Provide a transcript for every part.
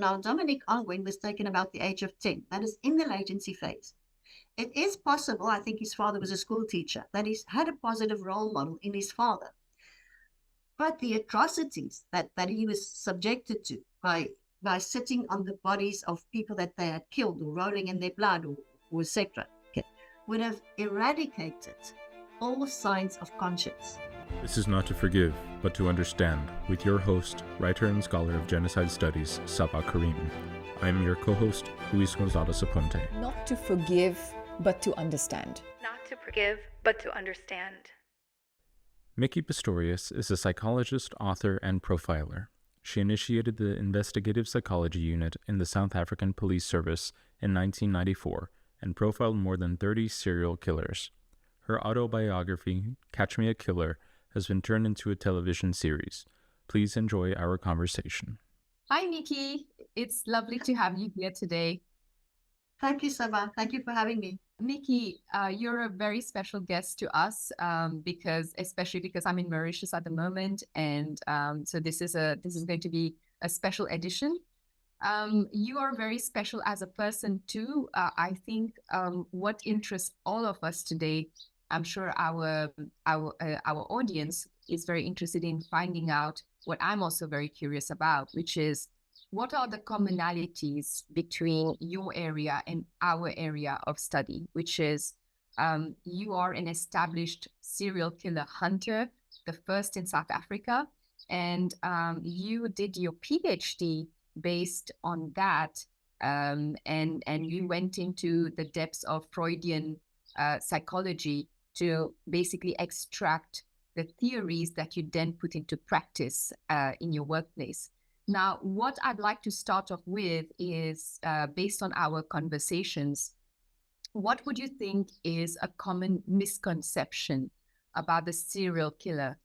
Now, Dominic Ongwen was taken about the age of 10. That is in the latency phase. It is possible, I think his father was a school teacher, that he's had a positive role model in his father. But the atrocities that he was subjected to by sitting on the bodies of people that they had killed or rolling in their blood or etc., okay, would have eradicated all signs of conscience. This is not to forgive, but to understand, with your host, writer and scholar of genocide studies, Sabah Karim. I am your co-host, Luis Gonzalez Aponte. Not to forgive, but to understand. Not to forgive, but to understand. Micki Pistorius is a psychologist, author, and profiler. She initiated the Investigative Psychology Unit in the South African Police Service in 1994 and profiled more than 30 serial killers. Her autobiography, Catch Me a Killer, has been turned into a television series. Please enjoy our conversation. Hi, Micki. It's lovely to have you here today. Thank you, Sabah. Thank you for having me. Micki, you're a very special guest to us especially because I'm in Mauritius at the moment, and so this is going to be a special edition. You are very special as a person too. I think what interests all of us today, I'm sure our audience is very interested in finding out what I'm also very curious about, which is what are the commonalities between your area and our area of study, which is you are an established serial killer hunter, the first in South Africa, and you did your PhD based on that, and you went into the depths of Freudian psychology to basically extract the theories that you then put into practice in your workplace. Now, what I'd like to start off with is, based on our conversations, what would you think is a common misconception about the serial killer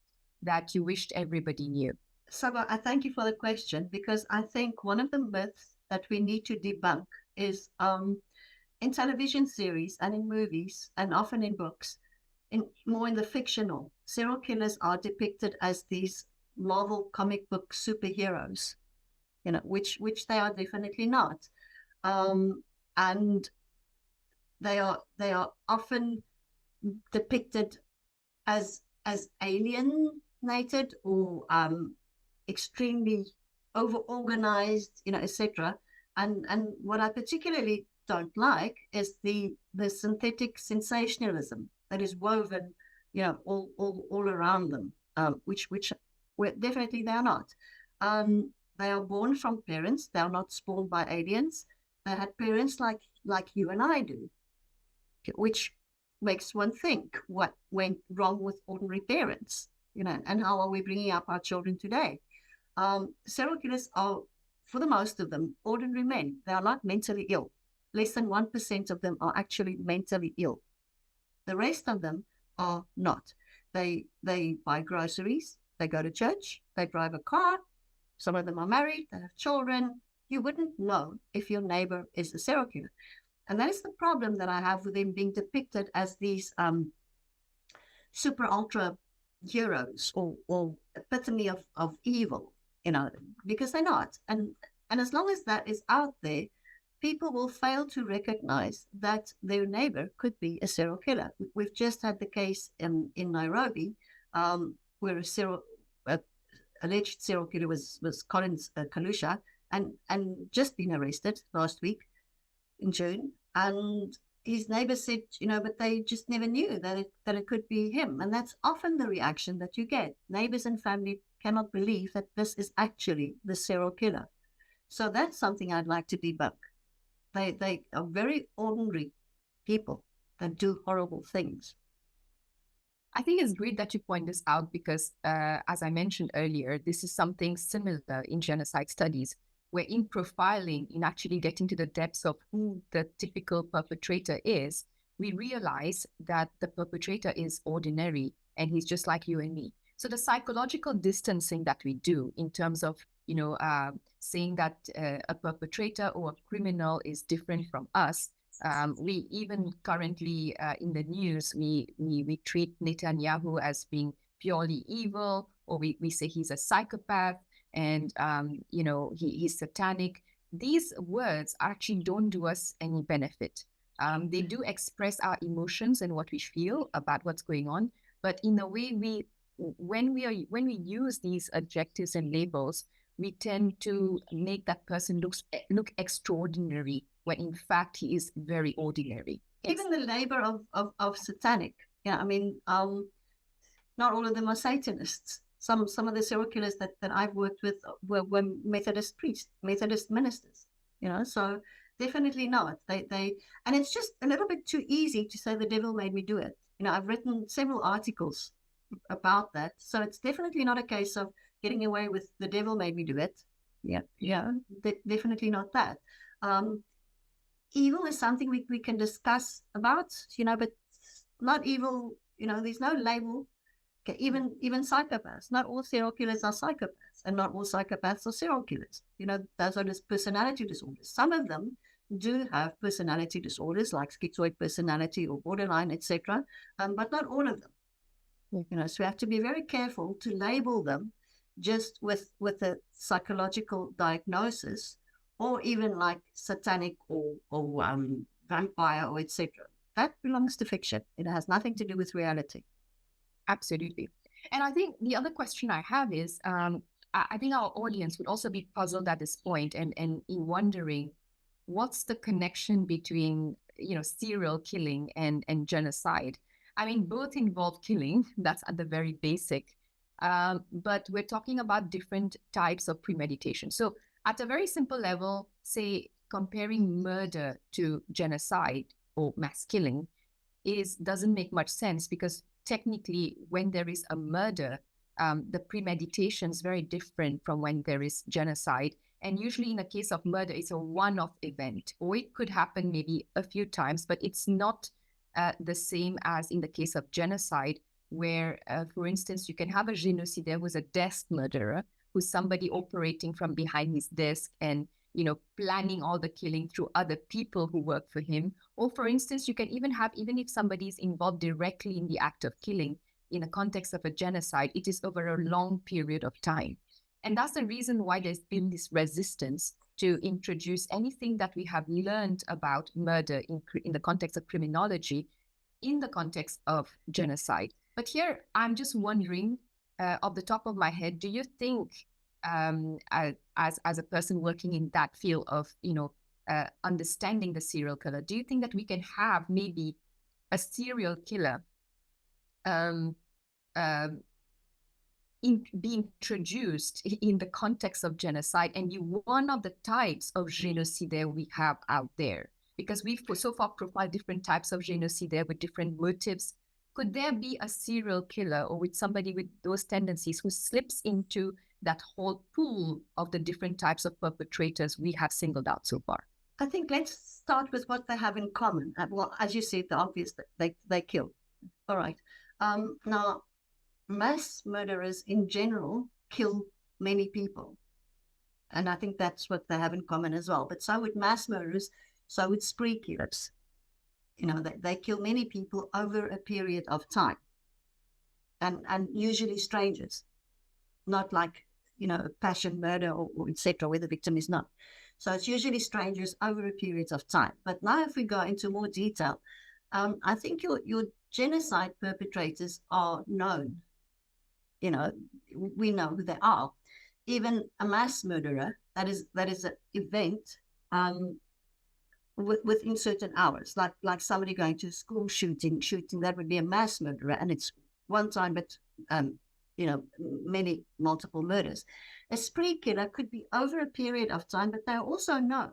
that you wished everybody knew? Sabah, I thank you for the question, because I think one of the myths that we need to debunk is in television series and in movies and often in books, more in the fictional, serial killers are depicted as these Marvel comic book superheroes, which they are definitely not, and they are often depicted as alienated or extremely over-organized, etc. And what I particularly don't like is the synthetic sensationalism that is woven, all around them, which definitely they are not. They are born from parents. They are not spawned by aliens. They had parents like you and I do, which makes one think what went wrong with ordinary parents, and how are we bringing up our children today? Serial killers are, for the most of them, ordinary men. They are not mentally ill. Less than 1% of them are actually mentally ill. The rest of them are not. They buy groceries, they go to church, they drive a car, some of them are married, they have children. You wouldn't know if your neighbor is a serial killer. And that is the problem that I have with them being depicted as these super ultra heroes or epitome of evil, because they're not. And as long as that is out there, people will fail to recognize that their neighbor could be a serial killer. We've just had the case in Nairobi, where alleged serial killer was Collins Kalusha, and just been arrested last week in June. And his neighbor said, but they just never knew that it could be him. And that's often the reaction that you get. Neighbors and family cannot believe that this is actually the serial killer. So that's something I'd like to debunk. They are very ordinary people that do horrible things. I think it's great that you point this out because, as I mentioned earlier, this is something similar in genocide studies, where in profiling, in actually getting to the depths of who the typical perpetrator is, we realize that the perpetrator is ordinary and he's just like you and me. So the psychological distancing that we do in terms of, saying that a perpetrator or a criminal is different from us, we even currently in the news, we treat Netanyahu as being purely evil, or we say he's a psychopath and, he's satanic. these words actually don't do us any benefit. They do express our emotions and what we feel about what's going on, but in a way, when we use these adjectives and labels, we tend to make that person look extraordinary when in fact he is very ordinary. Even the labor of satanic. Yeah, I mean, not all of them are Satanists. Some of the serial killers that I've worked with were Methodist priests, Methodist ministers. So definitely not. They and it's just a little bit too easy to say the devil made me do it. I've written several articles about that, so it's definitely not a case of getting away with the devil made me do it. Definitely not that. Evil is something we can discuss about, but not evil. There's no label. Okay, even psychopaths. Not all serial killers are psychopaths, and not all psychopaths are serial killers. Those are just personality disorders. Some of them do have personality disorders like schizoid personality or borderline, etc., but not all of them. So we have to be very careful to label them just with a psychological diagnosis, or even like satanic or vampire or etc. That belongs to fiction. It has nothing to do with reality. Absolutely. And I think the other question I have is, I think our audience would also be puzzled at this point and in wondering, what's the connection between, serial killing and genocide? I mean, both involve killing, that's at the very basic, but we're talking about different types of premeditation. So at a very simple level, say comparing murder to genocide or mass killing doesn't make much sense, because technically when there is a murder, the premeditation is very different from when there is genocide. And usually in a case of murder, it's a one-off event, or it could happen maybe a few times, but it's not the same as in the case of genocide, where, for instance, you can have a genocidaire who's a desk murderer, who's somebody operating from behind his desk and, planning all the killing through other people who work for him. Or, for instance, you can even if somebody is involved directly in the act of killing, in a context of a genocide, it is over a long period of time. And that's the reason why there's been this resistance to introduce anything that we have learned about murder in the context of criminology, in the context of genocide. But here, I'm just wondering, off the top of my head, do you think, as a person working in that field of, understanding the serial killer, do you think that we can have maybe a serial killer being introduced in the context of genocide, and one of the types of genocidaire we have out there? Because we've so far profiled different types of genocidaire with different motives. Could there be a serial killer, or with somebody with those tendencies, who slips into that whole pool of the different types of perpetrators we have singled out so far? I think let's start with what they have in common. Well, as you said, the obvious, they kill. All right. Now, mass murderers in general kill many people. And I think that's what they have in common as well. But so would mass murderers, so would spree killers. They kill many people over a period of time. And usually strangers. Not like, passion murder or etc., where the victim is not. So it's usually strangers over a period of time. But now if we go into more detail, I think your genocide perpetrators are known. We know who they are. Even a mass murderer, that is an event within certain hours, like somebody going to a school shooting, that would be a mass murderer, and it's one time, but multiple murders. A spree killer could be over a period of time, but they're also known.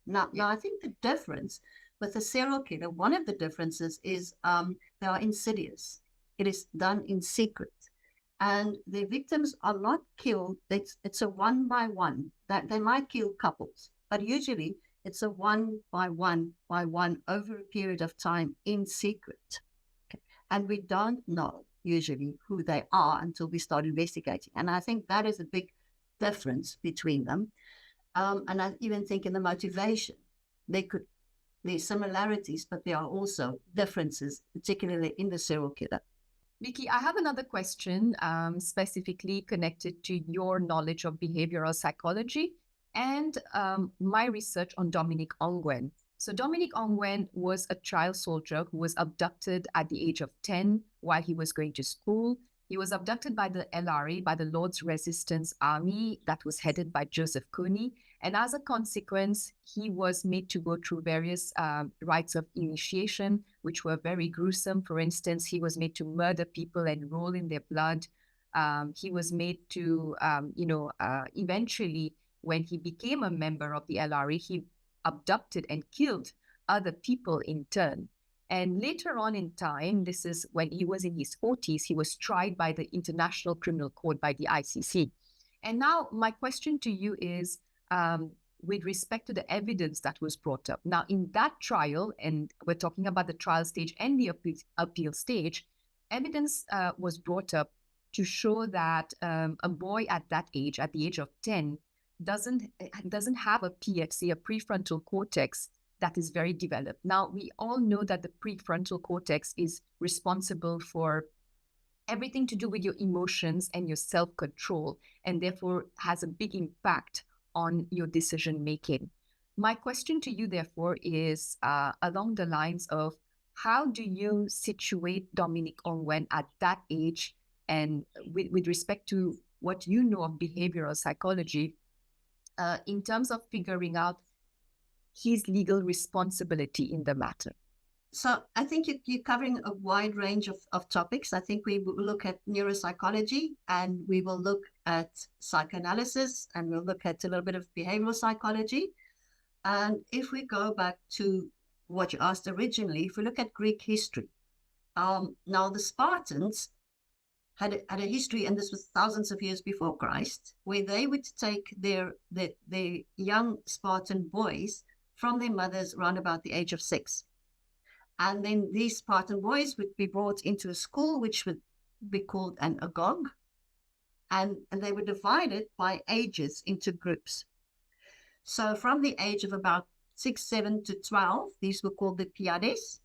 Now I think the difference with a serial killer, one of the differences is they are insidious. It is done in secret. And the victims are not killed. It's a one by one. That they might kill couples, but usually it's a one by one over a period of time in secret. Okay. And we don't know usually who they are until we start investigating. And I think that is a big difference between them. And I even think in the motivation, there's similarities, but there are also differences, particularly in the serial killer. Micki, I have another question specifically connected to your knowledge of behavioral psychology and my research on Dominic Ongwen. So Dominic Ongwen was a child soldier who was abducted at the age of 10 while he was going to school. He was abducted by the LRA, by the Lord's Resistance Army that was headed by Joseph Kony. And as a consequence, he was made to go through various rites of initiation, which were very gruesome. For instance, he was made to murder people and roll in their blood. He was made to, eventually, when he became a member of the LRA, he abducted and killed other people in turn. And later on in time, this is when he was in his 40s, he was tried by the International Criminal Court, by the ICC. And now my question to you is, with respect to the evidence that was brought up. Now, in that trial, and we're talking about the trial stage and the appeal stage, evidence was brought up to show that a boy at that age, at the age of 10, doesn't have a PFC, a prefrontal cortex, that is very developed. Now, we all know that the prefrontal cortex is responsible for everything to do with your emotions and your self-control, and therefore has a big impact on your decision-making. My question to you, therefore, is along the lines of, how do you situate Dominic Ongwen at that age, and with respect to what you know of behavioral psychology, in terms of figuring out his legal responsibility in the matter? So I think you're covering a wide range of topics. I think we will look at neuropsychology, and we will look at psychoanalysis, and we'll look at a little bit of behavioral psychology. And if we go back to what you asked originally, if we look at Greek history, now the Spartans had a history, and this was thousands of years before Christ, where they would take their young Spartan boys from their mothers around about the age of 6. And then these Spartan boys would be brought into a school, which would be called an agog, and they were divided by ages into groups. So from the age of about 6, 7 to 12, these were called the Piades.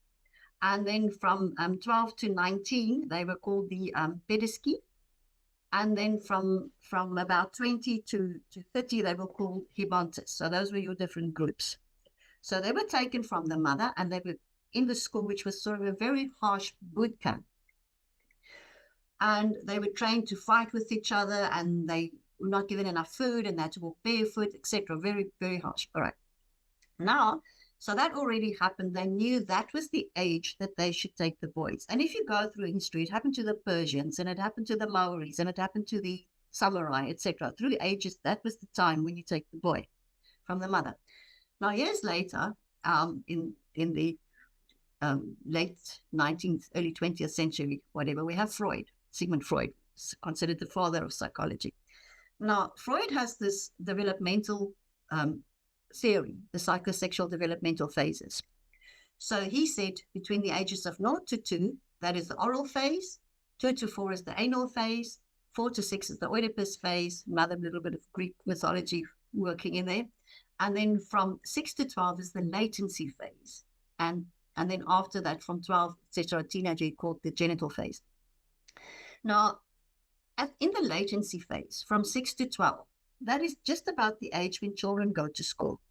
And then from 12 to 19, they were called the Pedeski. And then from about 20 to 30, they were called Hibantes. So those were your different groups. So they were taken from the mother, and they were in the school, which was sort of a very harsh boot camp. And they were trained to fight with each other, and they were not given enough food, and they had to walk barefoot, etc. Very, very harsh. All right. Now, so that already happened. They knew that was the age that they should take the boys. And if you go through history, it happened to the Persians, and it happened to the Maoris, and it happened to the samurai, etc. Through the ages, that was the time when you take the boy from the mother. Now, years later, in the late 19th, early 20th century, whatever, we have Freud, Sigmund Freud, considered the father of psychology. Now, Freud has this developmental theory, the psychosexual developmental phases. So he said between the ages of 0 to 2, that is the oral phase, 2 to 4 is the anal phase, 4 to 6 is the Oedipus phase, another little bit of Greek mythology working in there. And then from 6 to 12 is the latency phase. And then after that, from 12, etc., teenager called the genital phase. Now, in the latency phase, from 6 to 12, that is just about the age when children go to school.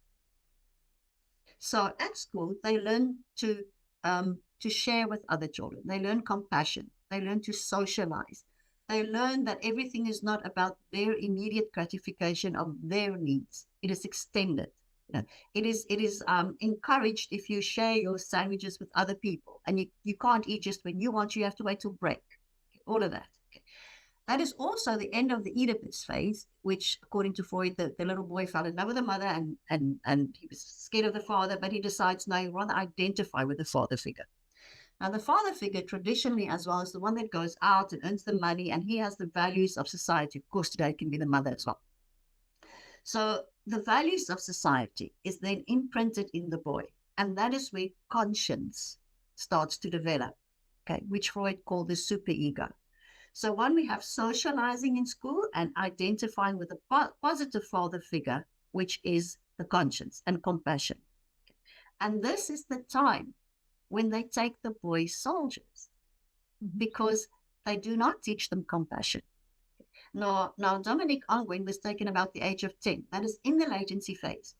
So at school, they learn to share with other children. They learn compassion. They learn to socialize. They learn that everything is not about their immediate gratification of their needs. It is extended. It is encouraged if you share your sandwiches with other people, and you can't eat just when you want. You have to wait till break. All of that. That is also the end of the Oedipus phase, which, according to Freud, the little boy fell in love with the mother, and he was scared of the father, but he decides now he'd rather identify with the father figure. Now, the father figure traditionally as well is the one that goes out and earns the money, and he has the values of society. Of course, today it can be the mother as well. So the values of society is then imprinted in the boy, and that is where conscience starts to develop, okay, which Freud called the superego. So when we have socializing in school and identifying with a positive father figure, which is the conscience and compassion. And this is the time when they take the boys soldiers, because they do not teach them compassion. Now Dominic Ongwen was taken about the age of 10. That is in the latency phase.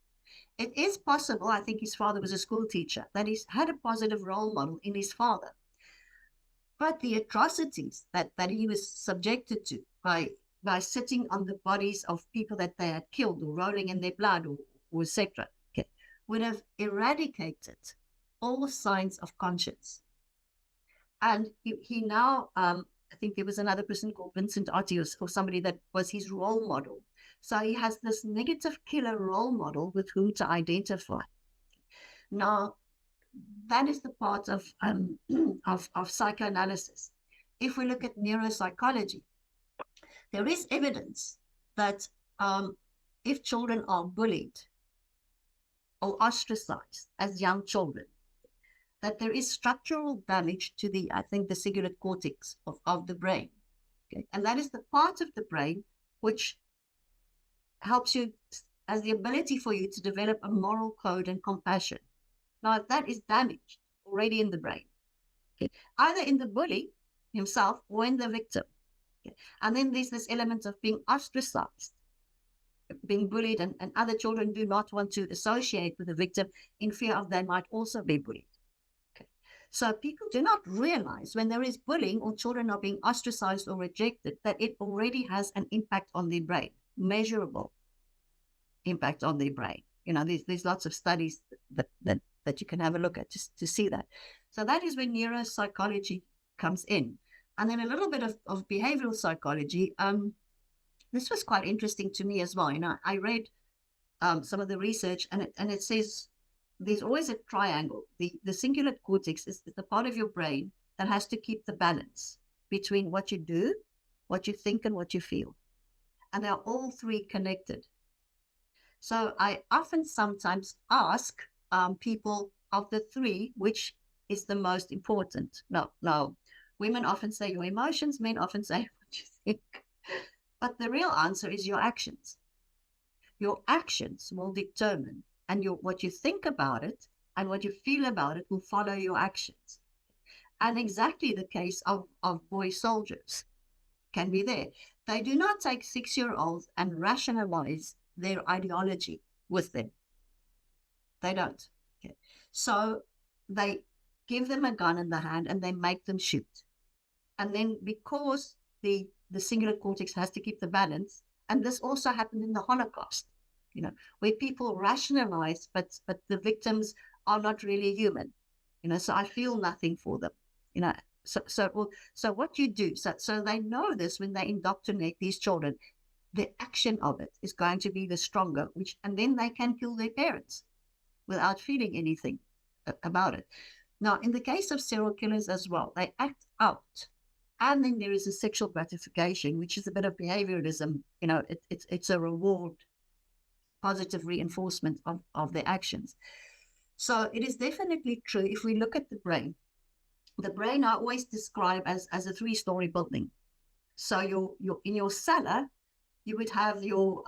It is possible, I think his father was a school teacher, that he's had a positive role model in his father. But the atrocities that he was subjected to by sitting on the bodies of people that they had killed or rolling in their blood or etc., okay, would have eradicated all signs of conscience. And he now, I think there was another person called Vincent Artius or somebody that was his role model. So he has this negative killer role model with whom to identify. Now, that is the part of psychoanalysis. If we look at neuropsychology, there is evidence that if children are bullied or ostracized as young children, that there is structural damage to the, I think, the cingulate cortex of the brain. Okay? And that is the part of the brain which helps you, has the ability for you to develop a moral code and compassion. Now, if that is damaged already in the brain, okay, either in the bully himself or in the victim, okay, and then there's this element of being ostracized, being bullied, and other children do not want to associate with the victim in fear of they might also be bullied. Okay. So people do not realize when there is bullying or children are being ostracized or rejected that it already has an impact on their brain, measurable impact on their brain. You know, there's lots of studies that you can have a look at just to see that. So that is where neuropsychology comes in. And then a little bit of behavioral psychology. This was quite interesting to me as well. You know, I read some of the research and it says there's always a triangle. The cingulate cortex is the part of your brain that has to keep the balance between what you do, what you think, and what you feel. And they're all three connected. So I often sometimes ask people of the three, which is the most important? Now, women often say your emotions, men often say what you think. But the real answer is your actions. Your actions will determine, and what you think about it and what you feel about it will follow your actions. And exactly the case of boy soldiers can be there. They do not take 6-year-olds and rationalize their ideology with them. They don't. Okay. So they give them a gun in the hand and they make them shoot. And then because the cingulate cortex has to keep the balance, and this also happened in the Holocaust, you know, where people rationalize, but the victims are not really human, you know, so I feel nothing for them, you know. So what you do, so they know this when they indoctrinate these children, the action of it is going to be the stronger, and then they can kill their parents without feeling anything about it. Now, in the case of serial killers as well, they act out. And then there is a sexual gratification, which is a bit of behavioralism. You know, it's a reward, positive reinforcement of their actions. So it is definitely true. If we look at the brain I always describe as a 3-story building. So you're in your cellar, you would have your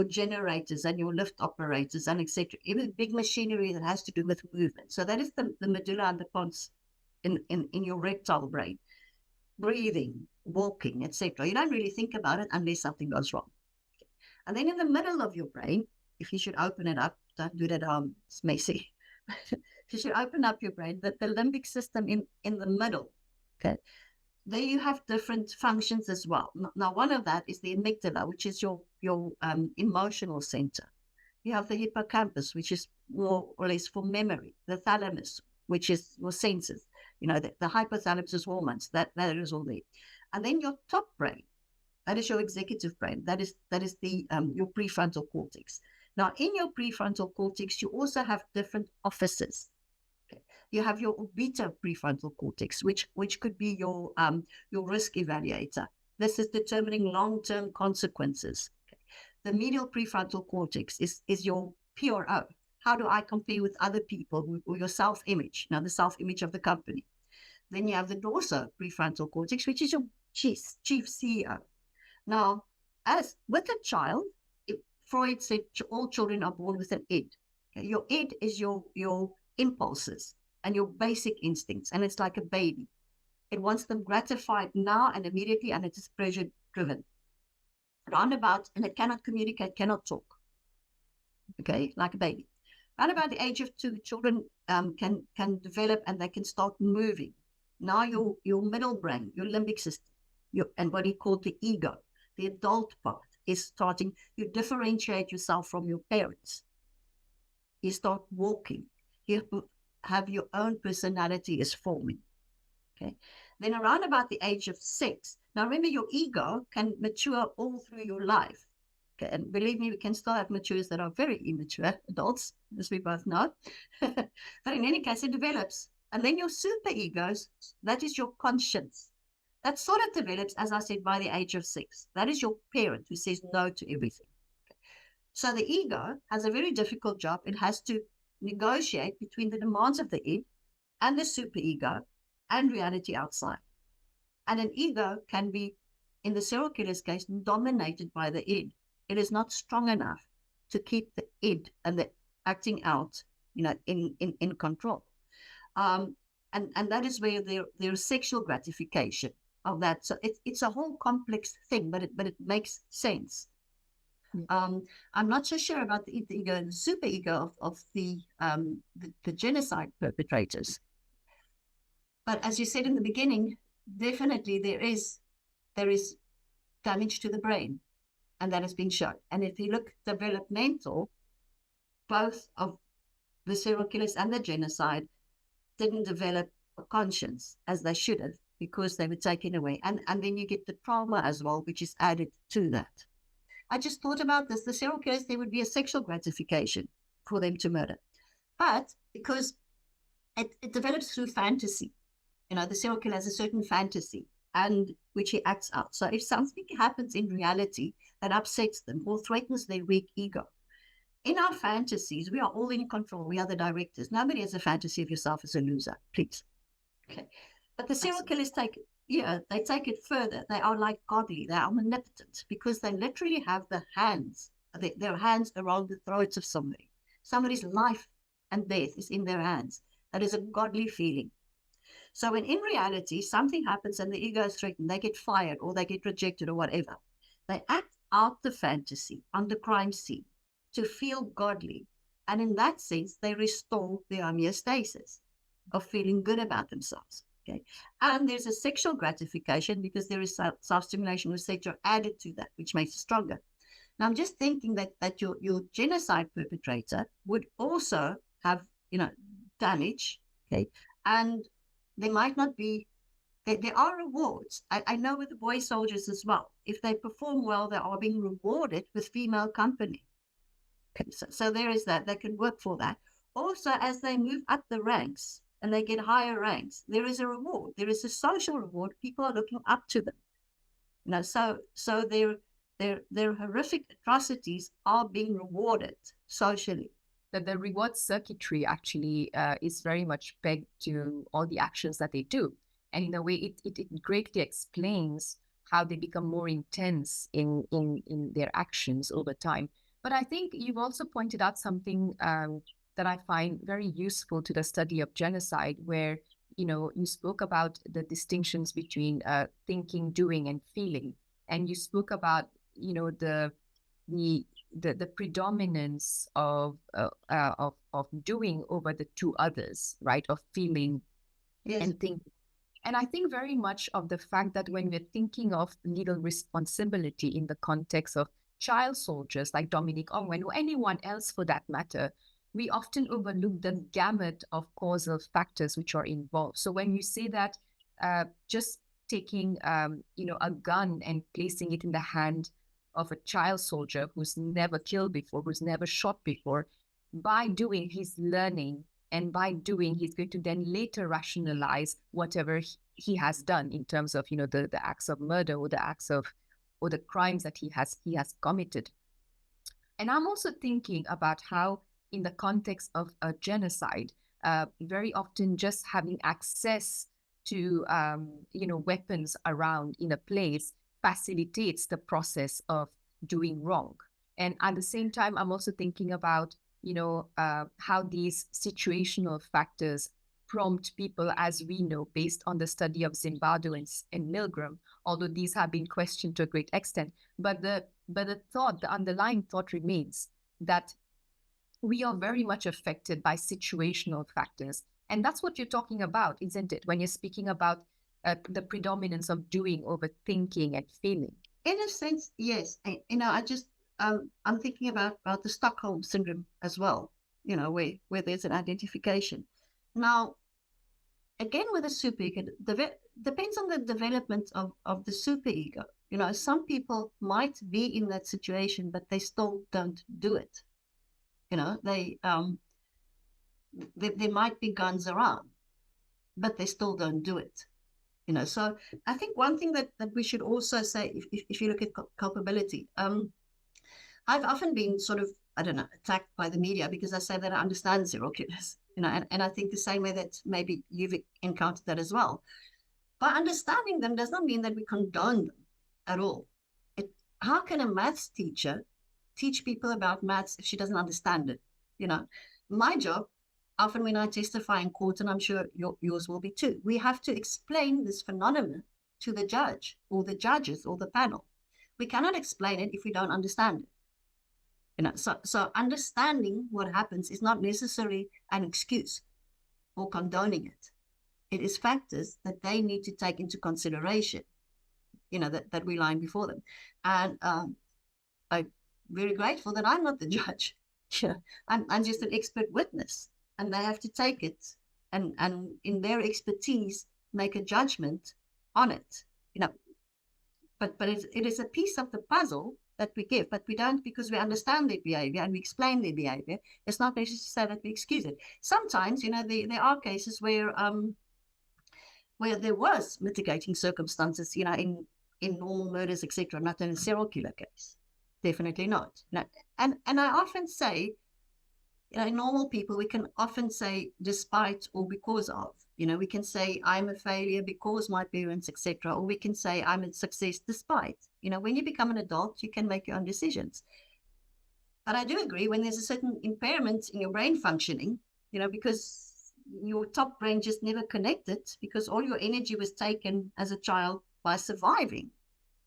generators and your lift operators and etc. Even big machinery that has to do with movement. So that is the medulla and the pons in your reptile brain. Breathing, walking, etc. You don't really think about it unless something goes wrong. And then in the middle of your brain, if you should open it up, don't do that, it's messy. If you should open up your brain, the limbic system in the middle, okay, there you have different functions as well. Now, one of that is the amygdala, which is your emotional center. You have the hippocampus, which is more or less for memory. The thalamus, which is your senses. You know, the hypothalamus is hormones. That is all there. And then your top brain, that is your executive brain. That is the your prefrontal cortex. Now, in your prefrontal cortex, you also have different offices. Okay. You have your orbital prefrontal cortex, which could be your risk evaluator. This is determining long-term consequences. Okay. The medial prefrontal cortex is your PRO. How do I compare with other people, or your self-image? Now, the self-image of the company. Then you have the dorsal prefrontal cortex, which is your chief CEO. Now, as with a child, Freud said all children are born with an id. Okay? Your id is your impulses and your basic instincts, and it's like a baby. It wants them gratified now and immediately, and it is pleasure-driven. Round about, and it cannot communicate, cannot talk. Okay, like a baby. Around about the age of 2, children can develop and they can start moving. Now your middle brain, your limbic system, and what he called the ego, the adult part, is starting. You differentiate yourself from your parents. You start walking. You have your own personality is forming. Okay. Then around about the age of 6, now remember your ego can mature all through your life. Okay. And believe me, we can still have matures that are very immature adults, as we both know. But in any case, it develops. And then your super egos, that is your conscience. That sort of develops, as I said, by the age of 6. That is your parent who says no to everything. Okay. So the ego has a very difficult job. It has to negotiate between the demands of the id and the superego and reality outside. And an ego can be, in the serial killer's case, dominated by the id. It is not strong enough to keep the id and the acting out, in control. And that is where there's sexual gratification of that. So it's a whole complex thing, but it makes sense. I'm not so sure about the ego and the super ego of the genocide perpetrators. But as you said in the beginning, definitely there is damage to the brain, and that has been shown. And if you look developmental, both of the serial killers and the genocide didn't develop a conscience as they should have, because they were taken away. And then you get the trauma as well, which is added to that. I just thought about this. The serial killers, there would be a sexual gratification for them to murder. But because it develops through fantasy, the serial killer has a certain fantasy, and which he acts out. So if something happens in reality that upsets them or threatens their weak ego, in our fantasies, we are all in control. We are the directors. Nobody has a fantasy of yourself as a loser, please. Okay. But the serial killers take it further. They are like godly. They are omnipotent because they literally have their hands around the throats of somebody. Somebody's life and death is in their hands. That is a godly feeling. So when in reality something happens and the ego is threatened, they get fired or they get rejected or whatever, they act out the fantasy on the crime scene to feel godly. And in that sense, they restore their homeostasis of feeling good about themselves. Okay. And there's a sexual gratification because there is self-stimulation or sex added to that, which makes it stronger. Now, I'm just thinking that your genocide perpetrator would also have, damage, okay, and there might not be, there are rewards. I know with the boy soldiers as well. If they perform well, they are being rewarded with female company. Okay, so there is that. They can work for that. Also, as they move up the ranks and they get higher ranks, there is a reward. There is a social reward. People are looking up to them. So their horrific atrocities are being rewarded socially. That the reward circuitry actually is very much pegged to all the actions that they do. And in a way, it greatly explains how they become more intense in their actions over time. But I think you've also pointed out something that I find very useful to the study of genocide, where, you spoke about the distinctions between thinking, doing, and feeling. And you spoke about, the predominance of doing over the two others, right? Of feeling and thinking. And I think very much of the fact that when we're thinking of legal responsibility in the context of child soldiers like Dominic Ongwen or anyone else for that matter, we often overlook the gamut of causal factors which are involved. So when you say that just taking a gun and placing it in the hand of a child soldier who's never killed before, who's never shot before, by doing, he's learning, and by doing, he's going to then later rationalize whatever he has done in terms of, the acts of murder or the acts of, or the crimes that he has committed. And I'm also thinking about how, in the context of a genocide, very often just having access to, weapons around in a place facilitates the process of doing wrong. And at the same time, I'm also thinking about, how these situational factors prompt people, as we know, based on the study of Zimbardo and Milgram, although these have been questioned to a great extent. But the But the underlying thought remains that we are very much affected by situational factors. And that's what you're talking about, isn't it? When you're speaking about the predominance of doing over thinking and feeling. In a sense, yes. I'm thinking about the Stockholm syndrome as well, where there's an identification. Now, again, with the superego, depends on the development of the superego. Some people might be in that situation, but they still don't do it. There might be guns around, but they still don't do it. So I think one thing that we should also say, if you look at culpability, I've often been sort of, I don't know, attacked by the media because I say that I understand serial killers, and I think the same way that maybe you've encountered that as well. By understanding them does not mean that we condone them at all. How can a maths teacher teach people about maths if she doesn't understand it? My job, often when I testify in court, and I'm sure yours will be too, we have to explain this phenomenon to the judge or the judges or the panel. We cannot explain it if we don't understand it. So understanding what happens is not necessarily an excuse or condoning it. It is factors that they need to take into consideration, that we're lying before them. And I'm very grateful that I'm not the judge. I'm just an expert witness, and they have to take it and in their expertise make a judgment on it. But it is a piece of the puzzle that we give, but we don't, because we understand their behavior and we explain their behavior. It's not necessary to say that we excuse it. Sometimes, there are cases where there was mitigating circumstances, in normal murders, etc., not in a serial killer case. Definitely not. And I often say, in normal people, we can often say despite or because of. We can say I'm a failure because my parents, etc., or we can say I'm a success despite. When you become an adult, you can make your own decisions. But I do agree when there's a certain impairment in your brain functioning, because your top brain just never connected, because all your energy was taken as a child by surviving.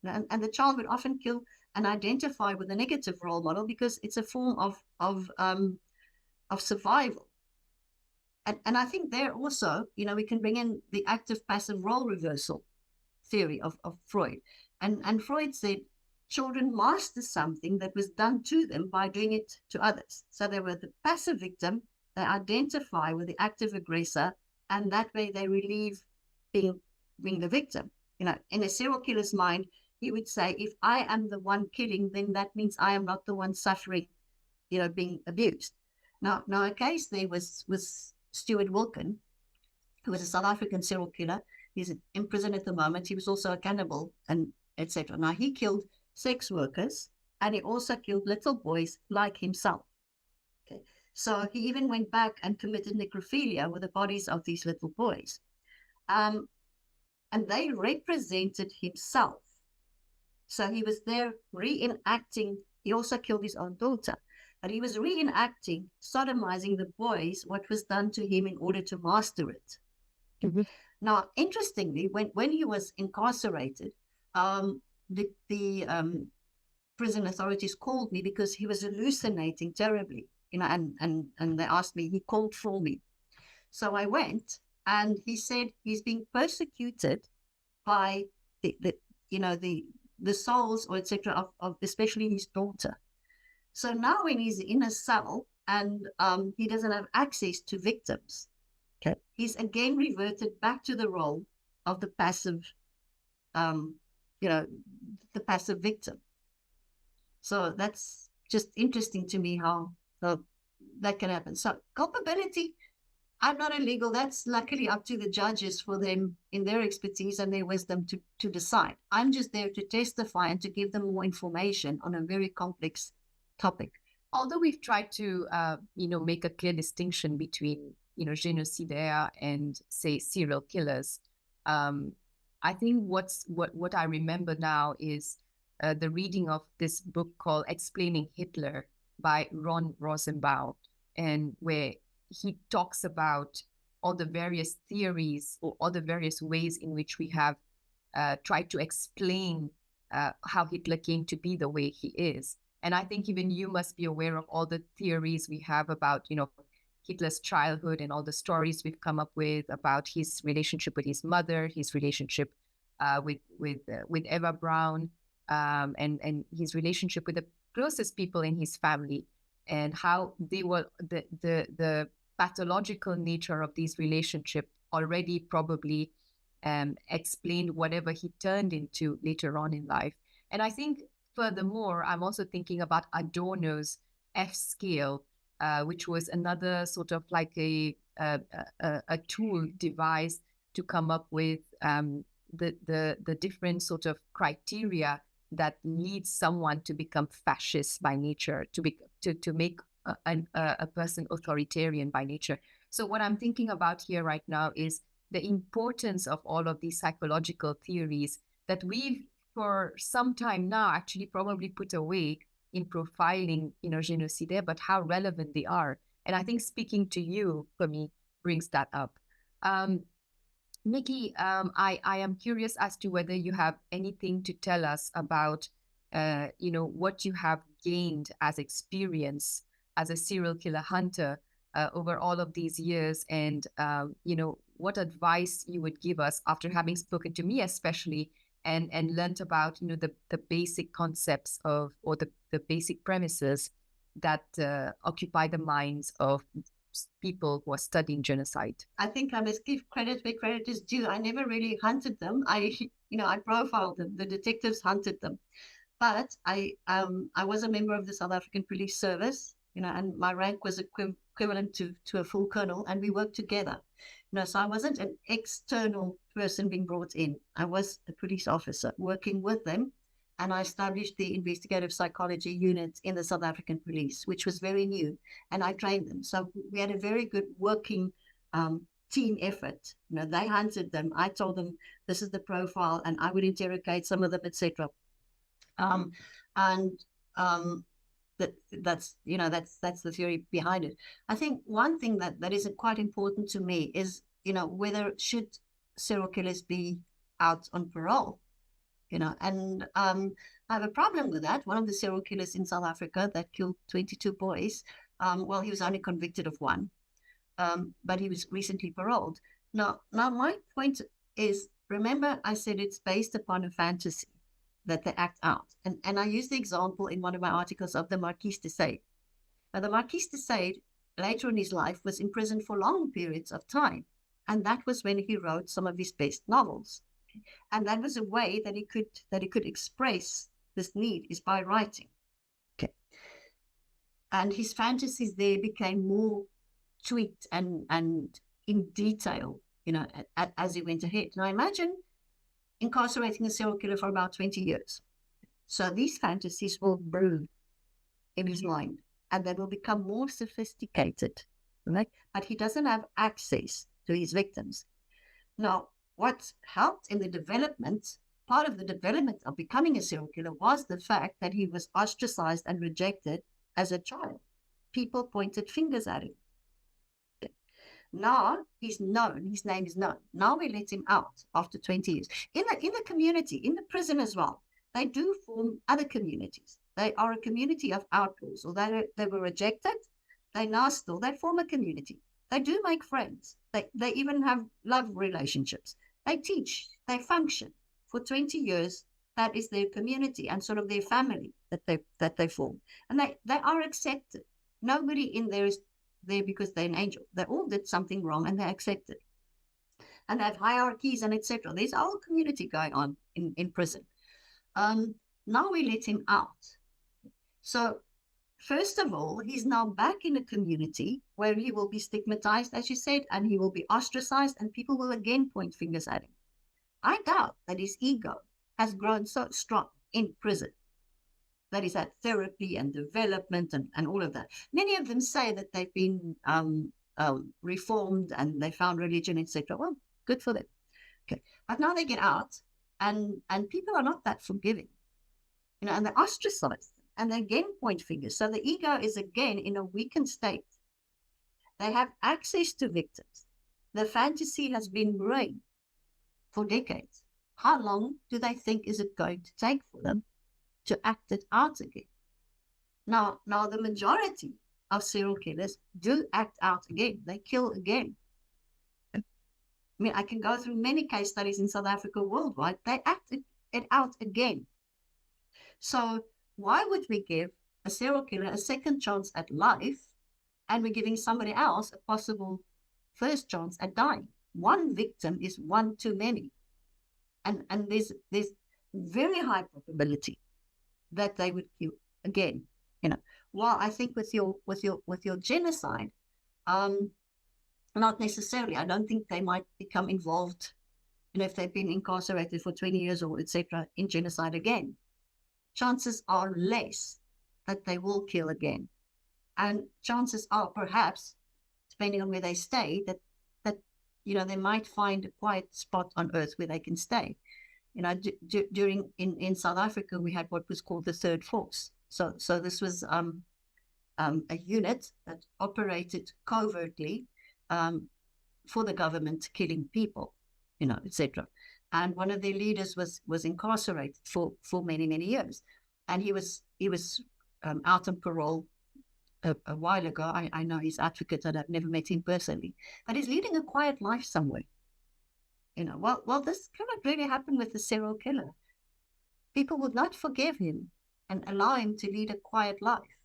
And the child would often kill and identify with a negative role model because it's a form of survival. And I think there also, we can bring in the active passive role reversal theory of Freud. And Freud said children master something that was done to them by doing it to others. So they were the passive victim, they identify with the active aggressor, and that way they relieve being the victim. In a serial killer's mind, he would say, if I am the one killing, then that means I am not the one suffering, being abused. Now a case there was Stuart Wilkin, who was a South African serial killer. He's in prison at the moment. He was also a cannibal and etc. Now he killed sex workers and he also killed little boys like himself. Okay, so he even went back and committed necrophilia with the bodies of these little boys, and they represented himself. So he was there reenacting. He also killed his own daughter. But he was reenacting, sodomizing the boys, what was done to him in order to master it. Mm-hmm. Now, interestingly, when he was incarcerated, the prison authorities called me because he was hallucinating terribly, and they asked me, he called for me. So I went, and he said he's being persecuted by the souls or etc. of especially his daughter. So now when he's in a cell and he doesn't have access to victims, okay, he's again reverted back to the role of the passive, the passive victim. So that's just interesting to me how that can happen. So culpability, I'm not a legal, that's luckily up to the judges for them in their expertise and their wisdom to decide. I'm just there to testify and to give them more information on a very complex topic. Although we've tried to, make a clear distinction between, genocidaire and, say, serial killers, I think what I remember now is the reading of this book called Explaining Hitler by Ron Rosenbaum, and where he talks about all the various theories or all the various ways in which we have tried to explain how Hitler came to be the way he is. And I think even you must be aware of all the theories we have about, Hitler's childhood and all the stories we've come up with about his relationship with his mother, his relationship with Eva Braun, and his relationship with the closest people in his family, and how they were the pathological nature of these relationships already probably explained whatever he turned into later on in life. And I think furthermore, I'm also thinking about Adorno's F scale, which was another sort of like a tool devised to come up with the different sort of criteria that leads someone to become fascist by nature, to make a person authoritarian by nature. So what I'm thinking about here right now is the importance of all of these psychological theories that we've for some time now actually probably put away in profiling, genocide, but how relevant they are. And I think speaking to you, for me, brings that up. Micki, I am curious as to whether you have anything to tell us about, what you have gained as experience as a serial killer hunter over all of these years, and what advice you would give us after having spoken to me, especially, and learned about the basic concepts of, or the basic premises that occupy the minds of people who are studying genocide. I think I must give credit where credit is due. I never really hunted them. I profiled them. The detectives hunted them, but I was a member of the South African Police Service, and my rank was equivalent to a full colonel, and we worked together. So I wasn't an external person being brought in. I was a police officer working with them, and I established the Investigative Psychology Unit in the South African Police, which was very new, and I trained them. So we had a very good working team effort. They hunted them. I told them this is the profile, and I would interrogate some of them, etc. That's the theory behind it. I think one thing that is quite important to me is, whether should serial killers be out on parole, and I have a problem with that. One of the serial killers in South Africa that killed 22 boys, he was only convicted of one, but he was recently paroled. Now my point is, remember I said it's based upon a fantasy that they act out. And I use the example in one of my articles of the Micki de Sade. Now, the Micki de Sade, later in his life, was imprisoned for long periods of time. And that was when he wrote some of his best novels. And that was a way that he could express this need, is by writing. Okay. And his fantasies there became more tweaked and in detail, as he went ahead. Now imagine incarcerating a serial killer for about 20 years. So these fantasies will brew in his mind, and they will become more sophisticated, right? But he doesn't have access to his victims. Now, what helped in the development, part of the development of becoming a serial killer, was the fact that he was ostracized and rejected as a child. People pointed fingers at him. Now he's known, his name is known. Now we let him out after 20 years. In the community, in the prison as well, they do form other communities. They are a community of outlaws, or they were rejected. They form a community. They do make friends. They even have love relationships. They teach, they function. For 20 years, that is their community and sort of their family that they form. And they are accepted. Nobody in there is there because they're an angel. They all did something wrong and they're accepted. And they have hierarchies and etc. There's a whole community going on in prison. Now we let him out. So first of all, he's now back in a community where he will be stigmatized, as you said, and he will be ostracized, and people will again point fingers at him. I doubt that his ego has grown so strong in prison that he's had therapy and development and all of that. Many of them say that they've been reformed and they found religion, etc. Well, good for them. Okay, but now they get out, and people are not that forgiving, and they're ostracized, and they again point fingers. So the ego is again in a weakened state. They have access to victims. The fantasy has been brewing for decades. how long do they think is it going to take for them to act it out again? Now the majority of serial killers do act out again. They kill again. I mean, I can go through many case studies in South Africa, worldwide. They act it out again. So why would we give a serial killer a second chance at life, and we're giving somebody else a possible first chance at dying? One victim is one too many. And there's very high probability that they would kill again. While I think with your genocide, not necessarily. I don't think they might become involved, if they've been incarcerated for 20 years or etc. in genocide again. Chances are less that they will kill again, and chances are perhaps, depending on where they stay, that they might find a quiet spot on earth where they can stay. During in South Africa, we had what was called the third force. So this was a unit that operated covertly for the government, killing people, etc. And one of their leaders was incarcerated for many years, and he was out on parole a while ago. I know he's advocate, and I've never met him personally, but he's leading a quiet life somewhere. Well, this cannot really happen with the serial killer. People would not forgive him and allow him to lead a quiet life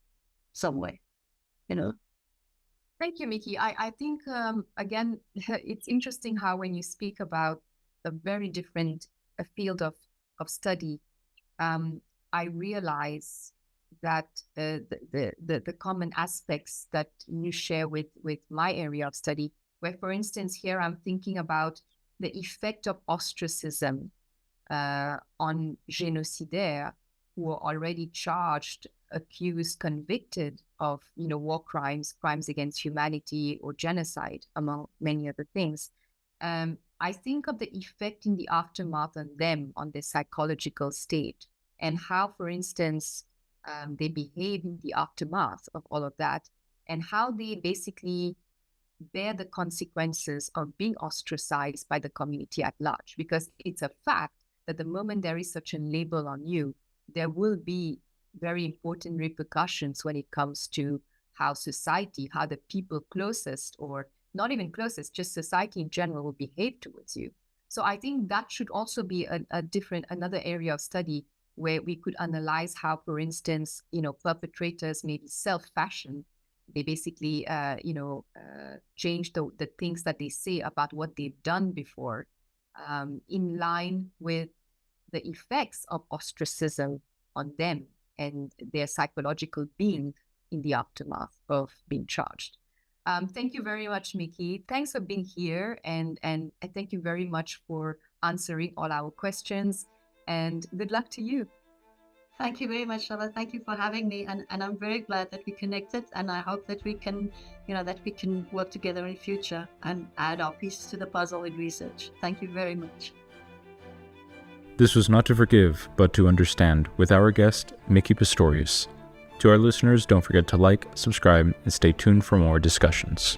somewhere. Thank you, Micki. I think, again, it's interesting how when you speak about a very different field of study, I realize that the common aspects that you share with my area of study, where, for instance, here I'm thinking about the effect of ostracism on génocidaires who are already charged, accused, convicted of, war crimes, crimes against humanity, or genocide, among many other things. I think of the effect in the aftermath on them, on their psychological state, and how, for instance, they behave in the aftermath of all of that, and how they basically bear the consequences of being ostracized by the community at large. Because it's a fact that the moment there is such a label on you, there will be very important repercussions when it comes to how society, how the people closest, or not even closest, just society in general, will behave towards you. So I think that should also be another area of study where we could analyze how, for instance, perpetrators may be self-fashioned. They basically, change the things that they say about what they've done before, in line with the effects of ostracism on them and their psychological being in the aftermath of being charged. Thank you very much, Micki. Thanks for being here, and thank you very much for answering all our questions, and good luck to you. Thank you very much, Charlotte. Thank you for having me, and I'm very glad that we connected, and I hope that we can, work together in the future and add our pieces to the puzzle in research. Thank you very much. This was Not to Forgive, but to Understand, with our guest, Micki Pistorius. To our listeners, don't forget to like, subscribe, and stay tuned for more discussions.